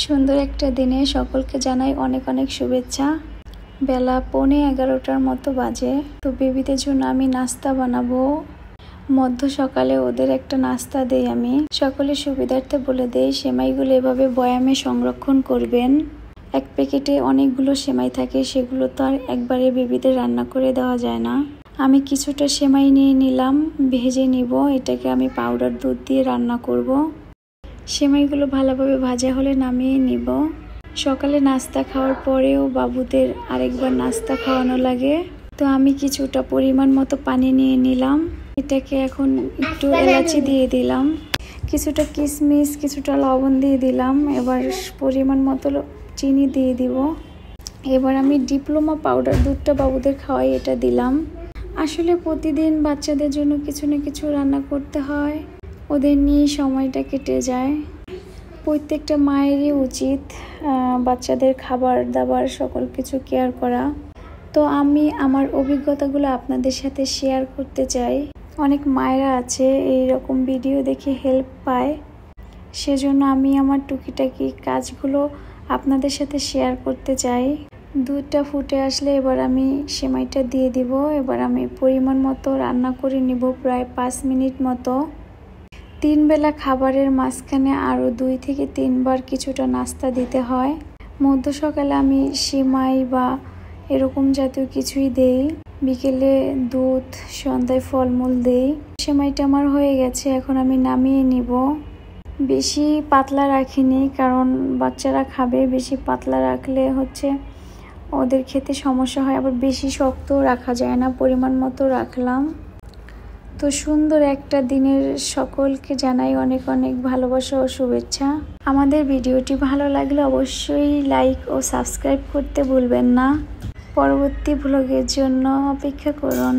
সুন্দর একটা দিনে সকলকে জানাই অনেক অনেক শুভেচ্ছা। বেলা 11:15 মতো বাজে। তো বেবিদের জন্য আমি নাস্তা বানাবো। মধ্য সকালে ওদের একটা নাস্তা দেই আমি। সকলের সুবিধার্থে বলে দেই, সেমাইগুলো এভাবে বয়ামে সংরক্ষণ করবেন। এক প্যাকেটে অনেকগুলো সেমাই থাকে, সেগুলো তো আর একবারে বেবিদের রান্না করে দেওয়া যায় না। আমি কিছুটা সেমাই নিয়ে নিলাম, ভেজে নিব। এটাকে আমি পাউডার দুধ দিয়ে রান্না করব। সেমাইগুলো ভালোভাবে ভাজা হলে নামিয়ে নিব। সকালে নাস্তা খাওয়ার পরেও বাবুদের আরেকবার নাস্তা খাওয়ানো লাগে। তো আমি কিছুটা পরিমাণ মতো পানি নিয়ে নিলাম। এটাকে এখন একটু এলাচি দিয়ে দিলাম, কিছুটা কিশমিশ, কিছুটা লবণ দিয়ে দিলাম। এবার পরিমাণ মতো চিনি দিয়ে দিব। এবার আমি ডিপ্লোমা পাউডার দুধটা বাবুদের খাওয়াই, এটা দিলাম। আসলে প্রতিদিন বাচ্চাদের জন্য কিছু না কিছু রান্না করতে হয়, ওদের নিয়ে সময়টা কেটে যায়। প্রত্যেকটা মায়েরই উচিত বাচ্চাদের খাবার দাবার সকল কিছু কেয়ার করা। তো আমি আমার অভিজ্ঞতাগুলো আপনাদের সাথে শেয়ার করতে চাই। অনেক মায়েরা আছে এই রকম ভিডিও দেখে হেল্প পায়, সেজন্য আমি আমার টুকিটাকি কাজগুলো আপনাদের সাথে শেয়ার করতে চাই। দুধটা ফুটে আসলে এবার আমি সেমাইটা দিয়ে দিব। এবার আমি পরিমাণ মতো রান্না করে নিব, প্রায় 5 মিনিট মতো। 3 বেলা খাবারের মাঝখানে আরও 2 থেকে 3 বার কিছুটা নাস্তা দিতে হয়। মধ্য সকালে আমি সেমাই বা এরকম জাতীয় কিছুই দেই, বিকেলে দুধ, সন্ধ্যায় ফলমূল দেই। সেমাইটা আমার হয়ে গেছে, এখন আমি নামিয়ে নিব। বেশি পাতলা রাখিনি, কারণ বাচ্চারা খাবে। বেশি পাতলা রাখলে ওদের খেতে সমস্যা হয়, আবার বেশি শক্ত রাখা যায় না, পরিমাণ মতো রাখলাম। তো সুন্দর একটা দিনের সকলকে জানাই অনেক অনেক ভালোবাসা ও শুভেচ্ছা। আমাদের ভিডিওটি ভালো লাগলে অবশ্যই লাইক ও সাবস্ক্রাইব করতে ভুলবেন না। পরবর্তী ব্লগের জন্য অপেক্ষা করুন।